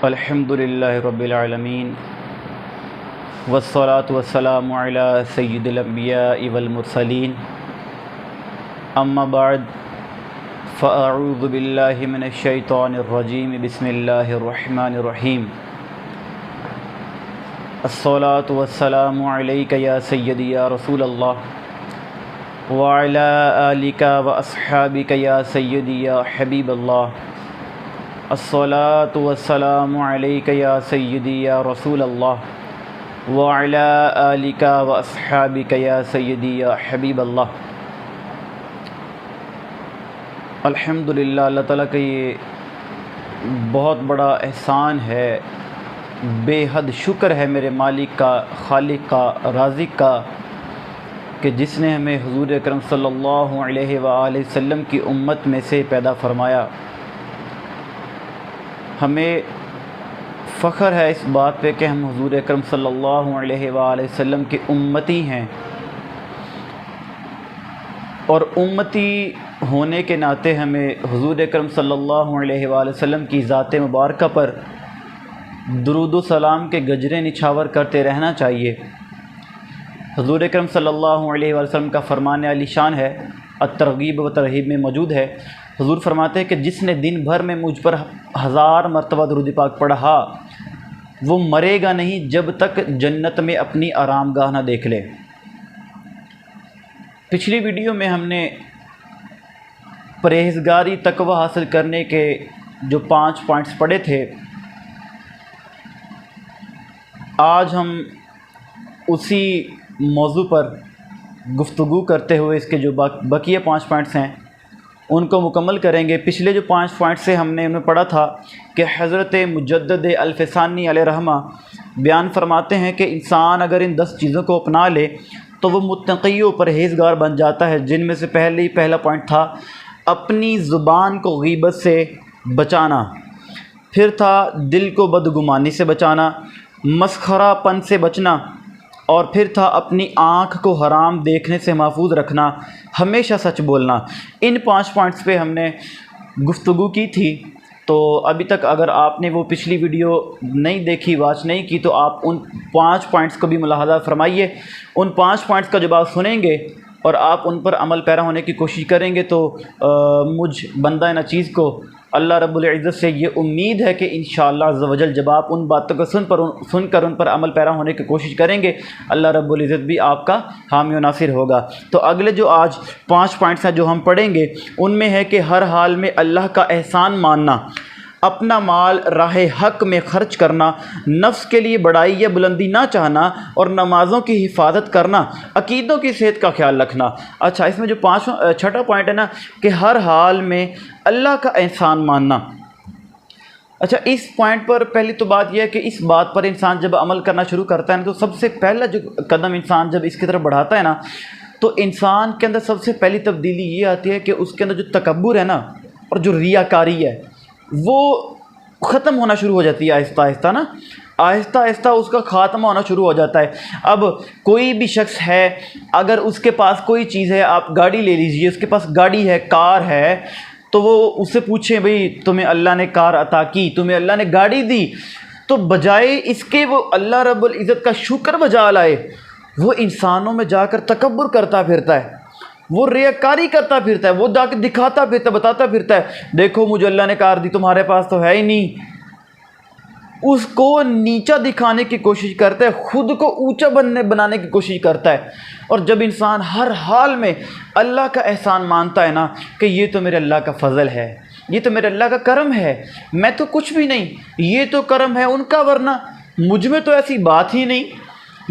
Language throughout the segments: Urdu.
الحمد للہ رب العالمین والصلاة والسلام علی سید الانبیاء والمرسلین اما بعد فاعوذ باللہ من الشیطان الرجیم بسم اللہ الرحمن الرحیم الصلاة والسلام علیک یا سیدی یا رسول اللہ وعلی آلک واصحابک یا سیدی یا حبیب اللہ الصلاة والسلام علیک یا سیدی یا رسول اللہ وعلی آلک واصحابک یا سیدی یا حبیب اللہ۔ الحمدللہ، اللہ تعالیٰ کا یہ بہت بڑا احسان ہے، بے حد شکر ہے میرے مالک کا، خالق کا، رازق کا، کہ جس نے ہمیں حضور اکرم صلی اللہ علیہ وآلہ وسلم کی امت میں سے پیدا فرمایا۔ ہمیں فخر ہے اس بات پہ کہ ہم حضور اکرم صلی اللہ علیہ وآلہ وسلم کی امتی ہیں، اور امتی ہونے کے ناطے ہمیں حضور اکرم صلی اللہ علیہ وآلہ وسلم کی ذات مبارکہ پر درود و سلام کے گجرے نچھاور کرتے رہنا چاہیے۔ حضور اکرم صلی اللہ علیہ وآلہ وسلم کا فرمان علی شان ہے، الترغیب و ترہیب میں موجود ہے۔ حضور فرماتے ہیں کہ جس نے دن بھر میں مجھ پر 1000 مرتبہ درود پاک پڑھا وہ مرے گا نہیں جب تک جنت میں اپنی آرام گاہ نہ دیکھ لے۔ پچھلی ویڈیو میں ہم نے پرہیزگاری تقوی حاصل کرنے کے جو 5 پوائنٹس پڑھے تھے، آج ہم اسی موضوع پر گفتگو کرتے ہوئے اس کے جو بقیہ 5 پوائنٹس ہیں ان کو مکمل کریں گے۔ پچھلے جو 5 پوائنٹ سے ہم نے انہیں پڑھا تھا کہ حضرت مجدد الفسانی علیہ رحمہ بیان فرماتے ہیں کہ انسان اگر ان 10 چیزوں کو اپنا لے تو وہ متقی و پرہیزگار بن جاتا ہے، جن میں سے پہلا پوائنٹ تھا اپنی زبان کو غیبت سے بچانا، پھر تھا دل کو بدگمانی سے بچانا، مسخرہ پن سے بچنا، اور پھر تھا اپنی آنکھ کو حرام دیکھنے سے محفوظ رکھنا، ہمیشہ سچ بولنا۔ ان 5 پوائنٹس پہ ہم نے گفتگو کی تھی، تو ابھی تک اگر آپ نے وہ پچھلی ویڈیو نہیں دیکھی، واچ نہیں کی، تو آپ ان 5 پوائنٹس کو بھی ملاحظہ فرمائیے۔ ان 5 پوائنٹس کا جب آپ سنیں گے اور آپ ان پر عمل پیرا ہونے کی کوشش کریں گے تو مجھ بندہ ناچیز کو اللہ رب العزت سے یہ امید ہے کہ انشاءاللہ عز و جل جب آپ ان باتوں کو سن کر ان پر عمل پیرا ہونے کی کوشش کریں گے، اللہ رب العزت بھی آپ کا حامی و ناصر ہوگا۔ تو اگلے جو آج 5 پوائنٹس ہیں جو ہم پڑھیں گے ان میں ہے کہ ہر حال میں اللہ کا احسان ماننا، اپنا مال راہ حق میں خرچ کرنا، نفس کے لیے بڑائی یا بلندی نہ چاہنا، اور نمازوں کی حفاظت کرنا، عقیدوں کی صحت کا خیال رکھنا۔ اچھا، اس میں جو 6واں پوائنٹ ہے نا کہ ہر حال میں اللہ کا احسان ماننا۔ اچھا، اس پوائنٹ پر پہلی تو بات یہ ہے کہ اس بات پر انسان جب عمل کرنا شروع کرتا ہے نا، تو سب سے پہلا جو قدم انسان جب اس کی طرف بڑھاتا ہے نا، تو انسان کے اندر سب سے پہلی تبدیلی یہ آتی ہے کہ اس کے اندر جو تکبر ہے نا اور جو ریاکاری ہے وہ ختم ہونا شروع ہو جاتی ہے، آہستہ آہستہ نا، آہستہ آہستہ اس کا خاتمہ ہونا شروع ہو جاتا ہے۔ اب کوئی بھی شخص ہے، اگر اس کے پاس کوئی چیز ہے، آپ گاڑی لے لیجئے، اس کے پاس گاڑی ہے، کار ہے، تو وہ اس سے پوچھیں بھئی تمہیں اللہ نے کار عطا کی، تمہیں اللہ نے گاڑی دی، تو بجائے اس کے وہ اللہ رب العزت کا شکر بجا لائے، وہ انسانوں میں جا کر تکبر کرتا پھرتا ہے، وہ ریاکاری کرتا پھرتا ہے، وہ جا کے دکھاتا پھرتا، بتاتا پھرتا ہے دیکھو مجھے اللہ نے کار دی، تمہارے پاس تو ہے ہی نہیں۔ اس کو نیچا دکھانے کی کوشش کرتا ہے، خود کو اونچا بنانے کی کوشش کرتا ہے۔ اور جب انسان ہر حال میں اللہ کا احسان مانتا ہے نا کہ یہ تو میرے اللہ کا فضل ہے، یہ تو میرے اللہ کا کرم ہے، میں تو کچھ بھی نہیں، یہ تو کرم ہے ان کا، ورنہ مجھ میں تو ایسی بات ہی نہیں،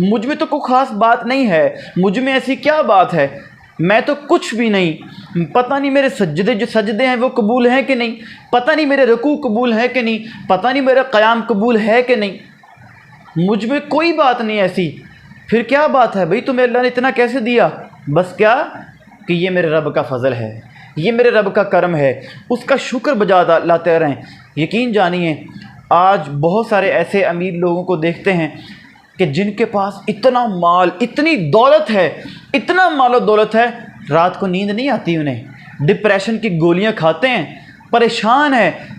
مجھ میں تو کوئی خاص بات نہیں ہے، مجھ میں ایسی کیا بات ہے، میں تو کچھ بھی نہیں، پتہ نہیں میرے سجدے ہیں وہ قبول ہیں کہ نہیں، پتہ نہیں میرے رکوع قبول ہے کہ نہیں، پتہ نہیں میرا قیام قبول ہے کہ نہیں، مجھ میں کوئی بات نہیں ایسی، پھر کیا بات ہے بھئی تمہیں اللہ نے اتنا کیسے دیا؟ بس کیا کہ یہ میرے رب کا فضل ہے، یہ میرے رب کا کرم ہے، اس کا شکر بجا لاتے رہیں۔ یقین جانیے آج بہت سارے ایسے امیر لوگوں کو دیکھتے ہیں کہ جن کے پاس اتنا مال، اتنی دولت ہے، اتنا مال و دولت ہے، رات کو نیند نہیں آتی انہیں، ڈپریشن کی گولیاں کھاتے ہیں، پریشان ہے،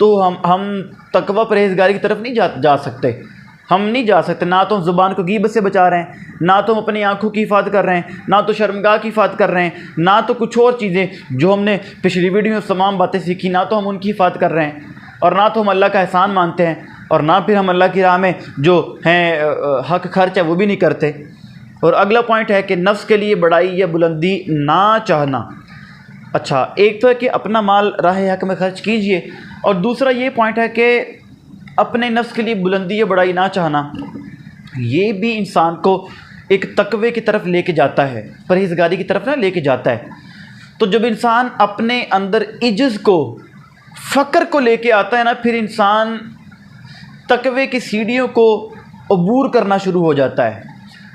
تو ہم تقوی پرہیزگاری کی طرف نہیں جا سکتے. ہم نہیں جا سکتے. نہ تو ہم زبان کو غیبت سے بچا رہے ہیں, نہ تو ہم اپنی آنکھوں کی حفاظت کر رہے ہیں, نہ تو شرمگاہ کی حفاظت کر رہے ہیں, نہ تو کچھ اور چیزیں جو ہم نے پچھلی ویڈیو میں تمام باتیں سیکھی, نہ تو ہم ان کی حفاظت کر رہے ہیں, اور نہ تو ہم اللہ کا احسان مانتے ہیں, اور نہ پھر ہم اللہ کی راہ میں جو ہیں حق خرچ ہے وہ بھی نہیں کرتے. اور اگلا پوائنٹ ہے کہ نفس کے لیے بڑائی یا بلندی نہ چاہنا. اچھا, ایک تو ہے کہ اپنا مال راہ حق میں خرچ کیجئے, اور دوسرا یہ پوائنٹ ہے کہ اپنے نفس کے لیے بلندی یا بڑائی نہ چاہنا. یہ بھی انسان کو ایک تقوی کی طرف لے کے جاتا ہے, پرہیزگاری کی طرف نہ لے کے جاتا ہے. تو جب انسان اپنے اندر عجز کو, فقر کو لے کے آتا ہے نا, پھر انسان تقوی کی سیڑھیوں کو عبور کرنا شروع ہو جاتا ہے,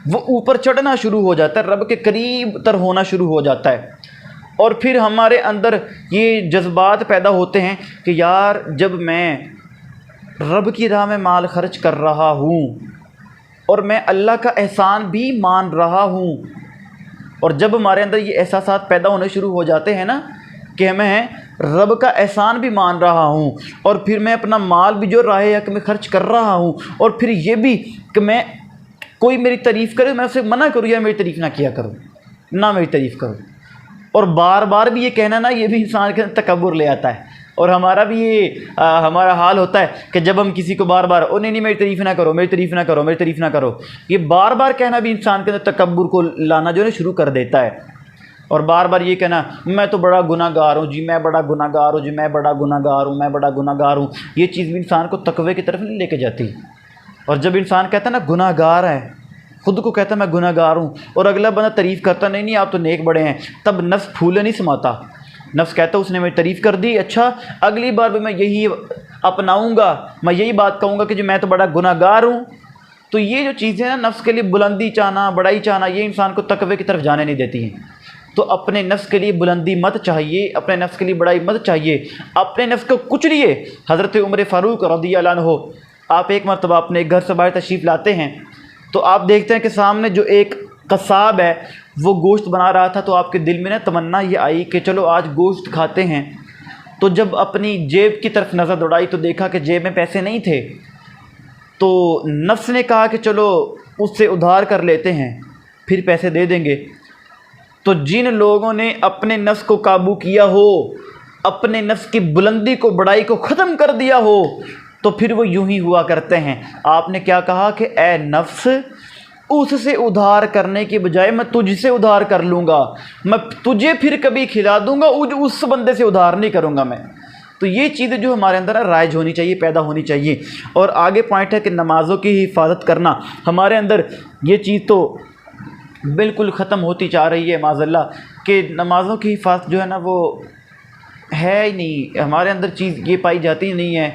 وہ اوپر چڑھنا شروع ہو جاتا ہے, رب کے قریب تر ہونا شروع ہو جاتا ہے. اور پھر ہمارے اندر یہ جذبات پیدا ہوتے ہیں کہ یار جب میں رب کی راہ میں مال خرچ کر رہا ہوں اور میں اللہ کا احسان بھی مان رہا ہوں, اور جب ہمارے اندر یہ احساسات پیدا ہونے شروع ہو جاتے ہیں نا کہ میں رب کا احسان بھی مان رہا ہوں, اور پھر میں اپنا مال بھی جو راہ حق میں خرچ کر رہا ہوں, اور پھر یہ بھی کہ میں کوئی میری تعریف کرے میں اسے منع کروں یا میری تعریف نہ کیا کروں, نہ میری تعریف کروں, اور بار بار بھی یہ کہنا نا, یہ بھی انسان کے اندر تکبر لے آتا ہے. اور ہمارا بھی یہ ہمارا حال ہوتا ہے کہ جب ہم کسی کو بار بار نہیں میری تعریف نہ کرو, میری تعریف نہ کرو, میری تعریف نہ کرو, یہ بار بار کہنا بھی انسان کے اندر تکبر کو لانا جو ہے شروع کر دیتا ہے. اور بار بار یہ کہنا میں تو بڑا گناہ گار ہوں جی, میں بڑا گناہ گار ہوں جی, میں بڑا گناہ گار ہوں, میں بڑا گناہ گار ہوں, یہ چیز بھی انسان کو تقوی کی طرف نہیں لے کے جاتی. اور جب انسان کہتا ہے نا گناہ گار ہے, خود کو کہتا ہے میں گناہ گار ہوں, اور اگلا بندہ تعریف کرتا نہیں آپ تو نیک بڑے ہیں, تب نفس پھولے نہیں سماتا. نفس کہتا ہے اس نے میری تعریف کر دی, اچھا اگلی بار بھی میں یہی اپناؤں گا, میں یہی بات کہوں گا کہ جو میں تو بڑا گناہ گار ہوں. تو یہ جو چیزیں نا نفس کے لیے بلندی چاہنا, بڑائی چاہنا, یہ انسان کو تقوی کی طرف جانے نہیں دیتی ہیں. تو اپنے نفس کے لیے بلندی مت چاہیے, اپنے نفس کے لیے بڑائی مت چاہیے, اپنے نفس کو کچلیے. حضرت عمر فاروق رضی اللہ عنہ, آپ ایک مرتبہ اپنے گھر سے باہر تشریف لاتے ہیں, تو آپ دیکھتے ہیں کہ سامنے جو ایک قصاب ہے وہ گوشت بنا رہا تھا, تو آپ کے دل میں نا تمنا یہ آئی کہ چلو آج گوشت کھاتے ہیں. تو جب اپنی جیب کی طرف نظر دوڑائی تو دیکھا کہ جیب میں پیسے نہیں تھے, تو نفس نے کہا کہ چلو اس سے ادھار کر لیتے ہیں, پھر پیسے دے دیں گے. تو جن لوگوں نے اپنے نفس کو قابو کیا ہو, اپنے نفس کی بلندی کو, بڑائی کو ختم کر دیا ہو, تو پھر وہ یوں ہی ہوا کرتے ہیں. آپ نے کیا کہا کہ اے نفس, اس سے ادھار کرنے کے بجائے میں تجھ سے ادھار کر لوں گا, میں تجھے پھر کبھی کھلا دوں گا, اس بندے سے ادھار نہیں کروں گا میں. تو یہ چیزیں جو ہمارے اندر رائج ہونی چاہیے, پیدا ہونی چاہیے. اور آگے پوائنٹ ہے کہ نمازوں کی حفاظت کرنا. ہمارے اندر یہ چیز تو بالکل ختم ہوتی جا رہی ہے معاذ اللہ, کہ نمازوں کی حفاظت جو ہے نا وہ ہے ہی نہیں ہمارے اندر, چیز یہ پائی جاتی نہیں ہے.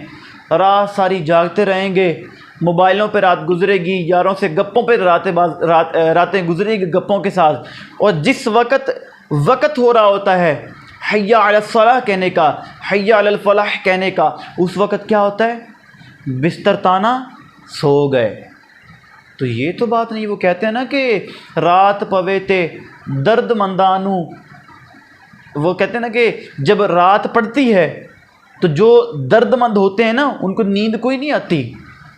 رات ساری جاگتے رہیں گے, موبائلوں پہ رات گزرے گی, یاروں سے گپوں پہ راتیں گزرے گی گپوں کے ساتھ, اور جس وقت ہو رہا ہوتا ہے حی علی الصلاح کہنے کا, حی علی الفلاح کہنے کا, اس وقت کیا ہوتا ہے بستر تانا سو گئے. تو یہ تو بات نہیں. وہ کہتے ہیں نا کہ رات پوے تے درد مندانو, وہ کہتے ہیں نا کہ جب رات پڑتی ہے تو جو درد مند ہوتے ہیں نا ان کو نیند کوئی نہیں آتی,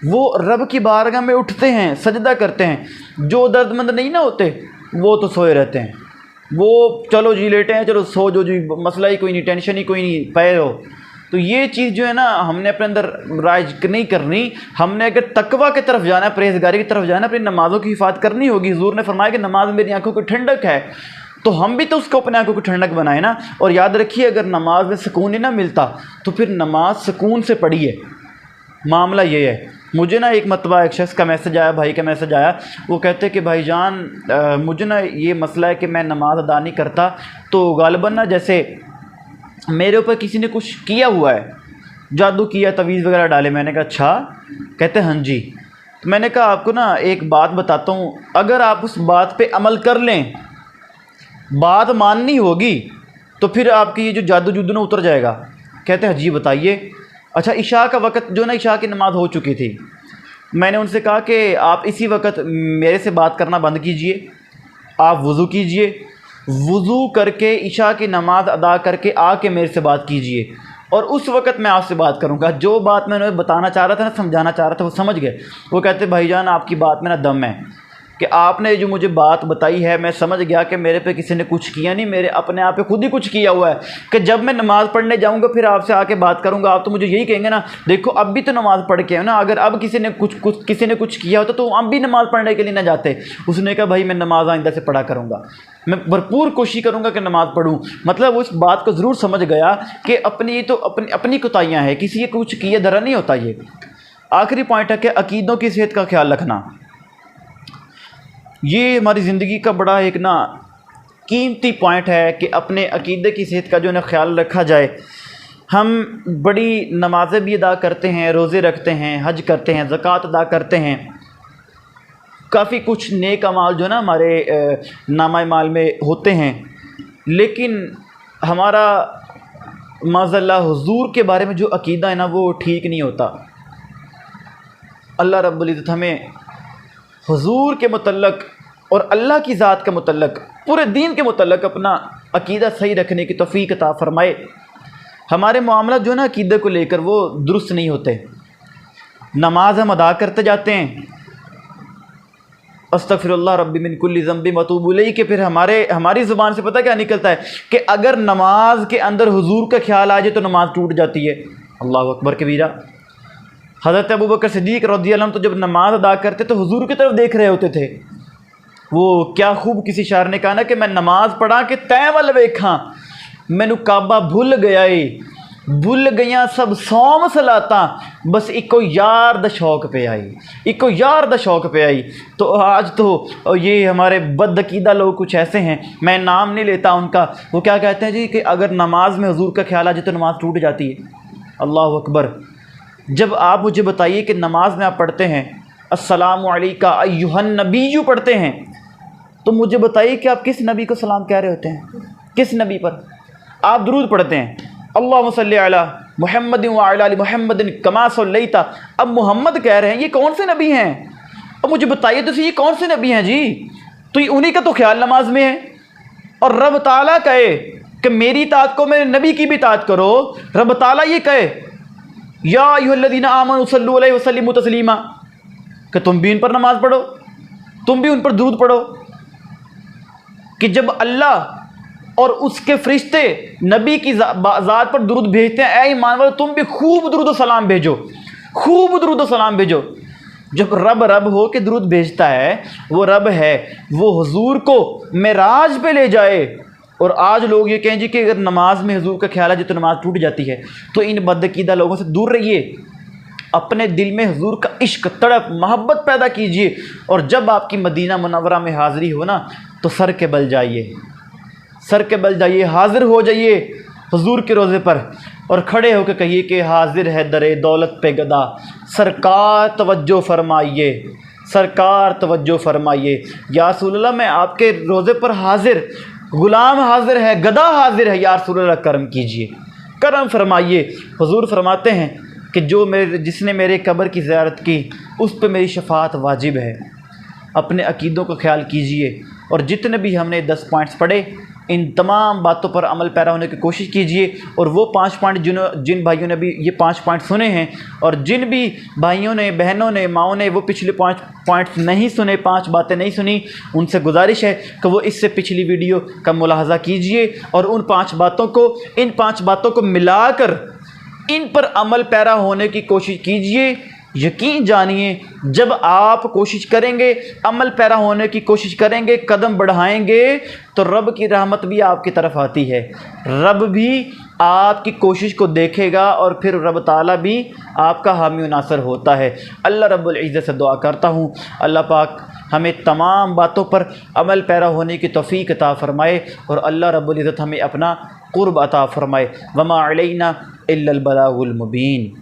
وہ رب کی بارگاہ میں اٹھتے ہیں, سجدہ کرتے ہیں. جو درد مند نہیں نہ ہوتے وہ تو سوئے رہتے ہیں, وہ چلو جی لیٹے ہیں, چلو سو جو جی, مسئلہ ہی کوئی نہیں, ٹینشن ہی کوئی نہیں, پے ہو. تو یہ چیز جو ہے نا ہم نے اپنے اندر رائج نہیں کرنی. ہم نے اگر تقوی کی طرف جانا ہے, پرہیزگاری کی طرف جانا ہے, اپنی نمازوں کی حفاظت کرنی ہوگی. حضور نے فرمایا کہ نماز میری آنکھوں کی ٹھنڈک ہے, تو ہم بھی تو اس کو اپنے آنکھوں کی ٹھنڈک بنائیں نا. اور یاد رکھیے اگر نماز میں سکون ہی نہ ملتا تو پھر نماز سکون سے پڑھیے. معاملہ یہ ہے. مجھے نا ایک مرتبہ ایک شخص کا میسج آیا, بھائی کا میسج آیا, وہ کہتے کہ بھائی جان مجھے نا یہ مسئلہ ہے کہ میں نماز ادا نہیں کرتا, تو غالباً نا جیسے میرے اوپر کسی نے کچھ کیا ہوا ہے, جادو کیا, تعویذ وغیرہ ڈالے. میں نے کہا اچھا, کہتے ہاں جی. تو میں نے کہا آپ کو نا ایک بات بتاتا ہوں, اگر آپ اس بات پہ عمل کر لیں, بات ماننی ہوگی, تو پھر آپ کی یہ جو جادو نا اتر جائے گا. کہتے ہیں جی بتائیے. اچھا عشاء کا وقت جو نا عشاء کی نماز ہو چکی تھی, میں نے ان سے کہا کہ آپ اسی وقت میرے سے بات کرنا بند کیجئے, آپ وضو کیجئے, وضو کر کے عشاء کی نماز ادا کر کے آ کے میرے سے بات کیجئے. اور اس وقت میں آپ سے بات کروں گا۔ جو بات میں انہیں بتانا چاہ رہا تھا نا، سمجھانا چاہ رہا تھا، وہ سمجھ گئے۔ وہ کہتے بھائی جان آپ کی بات میں نا دم ہے کہ آپ نے جو مجھے بات بتائی ہے میں سمجھ گیا کہ میرے پہ کسی نے کچھ کیا نہیں، میرے اپنے آپ پہ خود ہی کچھ کیا ہوا ہے کہ جب میں نماز پڑھنے جاؤں گا پھر آپ سے آ کے بات کروں گا، آپ تو مجھے یہی کہیں گے نا دیکھو اب بھی تو نماز پڑھ کے ہے نا، اگر اب کسی نے کچھ کیا ہوتا تو اب بھی نماز پڑھنے کے لیے نہ جاتے۔ اس نے کہا بھائی میں نماز آئندہ سے پڑھا کروں گا، میں بھرپور کوشش کروں گا کہ نماز پڑھوں۔ مطلب اس بات کو ضرور سمجھ گیا کہ اپنی کوتاہیاں ہیں، کسی کے کچھ کیے دھرا نہیں ہوتا۔ یہ آخری پوائنٹ ہے کہ عقیدوں کی صحت کا خیال رکھنا۔ یہ ہماری زندگی کا بڑا ایک نا قیمتی پوائنٹ ہے کہ اپنے عقیدے کی صحت کا جو ہے نا خیال رکھا جائے۔ ہم بڑی نمازیں بھی ادا کرتے ہیں، روزے رکھتے ہیں، حج کرتے ہیں، زکوٰۃ ادا کرتے ہیں، کافی کچھ نیک اعمال جو ہے نا ہمارے نامہ اعمال میں ہوتے ہیں، لیکن ہمارا معاذ اللہ حضور کے بارے میں جو عقیدہ ہے نا وہ ٹھیک نہیں ہوتا۔ اللہ رب العزت ہمیں حضور کے متعلق اور اللہ کی ذات کے متعلق، پورے دین کے متعلق اپنا عقیدہ صحیح رکھنے کی توفیق عطا فرمائے۔ ہمارے معاملات جو ہے نا عقیدے کو لے کر وہ درست نہیں ہوتے۔ نماز ہم ادا کرتے جاتے ہیں استغفر اللہ ربی من کل ذنب واتوب الیہ کہ پھر ہماری زبان سے پتہ کیا نکلتا ہے کہ اگر نماز کے اندر حضور کا خیال آ جائے تو نماز ٹوٹ جاتی ہے۔ اللہ اکبر کبیرہ۔ حضرت ابوبکر صدیق رضی اللہ عنہ تو جب نماز ادا کرتے تو حضور کی طرف دیکھ رہے ہوتے تھے۔ وہ کیا خوب کسی شاعر نے کہا نا کہ میں نماز پڑھا کہ تیں ول ویکھاں، مینوں کعبہ بھل گیا اے، بھل گیاں سب سوم صلاتاں، بس ایکو یار دا شوق پہ آئی، ایکو یار دا شوق پہ آئی۔ تو آج تو یہ ہمارے بد عقیدہ لوگ کچھ ایسے ہیں، میں نام نہیں لیتا ان کا، وہ کیا کہتے ہیں جی کہ اگر نماز میں حضور کا خیال آ جائے تو نماز ٹوٹ جاتی ہے۔ اللہ اکبر۔ جب آپ مجھے بتائیے کہ نماز میں آپ پڑھتے ہیں السلام علیکہ ایھا النبی پڑھتے ہیں، تو مجھے بتائیے کہ آپ کس نبی کو سلام کہہ رہے ہوتے ہیں؟ کس نبی پر آپ درود پڑھتے ہیں؟ اللہم صلی علی محمد وعلی آل محمد کما صلیت، اب محمد کہہ رہے ہیں، یہ کون سے نبی ہیں؟ اب مجھے بتائیے تو یہ کون سے نبی ہیں جی؟ تو یہ انہی کا تو خیال نماز میں ہے، اور رب تعالیٰ کہے کہ میری اطاعت کو، میرے نبی کی بھی اطاعت کرو، رب تعالیٰ یہ کہے یا ایھا الذین آمنوا صلوا علیہ وسلموا تسلیما کہ تم بھی ان پر نماز پڑھو، تم بھی ان پر درود پڑھو۔ کہ جب اللہ اور اس کے فرشتے نبی کی ذات پر درود بھیجتے ہیں، اے ایمان والو تم بھی خوب درود و سلام بھیجو، خوب درود و سلام بھیجو۔ جب رب ہو کے درود بھیجتا ہے، وہ رب ہے، وہ حضور کو معراج پہ لے جائے، اور آج لوگ یہ کہیں جی کہ اگر نماز میں حضور کا خیال ہے تو نماز ٹوٹ جاتی ہے، تو ان بدعقیدہ لوگوں سے دور رہیے، اپنے دل میں حضور کا عشق، تڑپ، محبت پیدا کیجئے، اور جب آپ کی مدینہ منورہ میں حاضری ہو نا تو سر کے بل جائیے، سر کے بل جائیے، حاضر ہو جائیے حضور کے روضے پر، اور کھڑے ہو کے کہیے کہ حاضر ہے در دولت پہ گدا، سرکار توجہ فرمائیے، سرکار توجہ فرمائیے، یا رسول اللہ میں آپ کے روضے پر حاضر، غلام حاضر ہے، گدا حاضر ہے، یا رسول اللہ کرم کیجئے، کرم فرمائیے۔ حضور فرماتے ہیں کہ جس نے میرے قبر کی زیارت کی اس پہ میری شفاعت واجب ہے۔ اپنے عقیدوں کا خیال کیجئے، اور جتنے بھی ہم نے 10 پوائنٹس پڑھے ان تمام باتوں پر عمل پیرا ہونے کی کوشش کیجئے، اور وہ 5 پوائنٹ جن بھائیوں نے بھی یہ 5 پوائنٹ سنے ہیں، اور جن بھی بھائیوں نے، بہنوں نے، ماؤں نے وہ پچھلے 5 پوائنٹس نہیں سنے، 5 باتیں نہیں سنی، ان سے گزارش ہے کہ وہ اس سے پچھلی ویڈیو کا ملاحظہ کیجئے، اور ان 5 باتوں کو ملا کر ان پر عمل پیرا ہونے کی کوشش کیجئے۔ یقین جانیے جب آپ کوشش کریں گے، عمل پیرا ہونے کی کوشش کریں گے، قدم بڑھائیں گے، تو رب کی رحمت بھی آپ کی طرف آتی ہے، رب بھی آپ کی کوشش کو دیکھے گا، اور پھر رب تعالیٰ بھی آپ کا حامی و ناصر ہوتا ہے۔ اللہ رب العزت سے دعا کرتا ہوں اللہ پاک ہمیں تمام باتوں پر عمل پیرا ہونے کی توفیق عطا فرمائے، اور اللہ رب العزت ہمیں اپنا قرب عطا فرمائے۔ وما علینا الا البلاغ المبین۔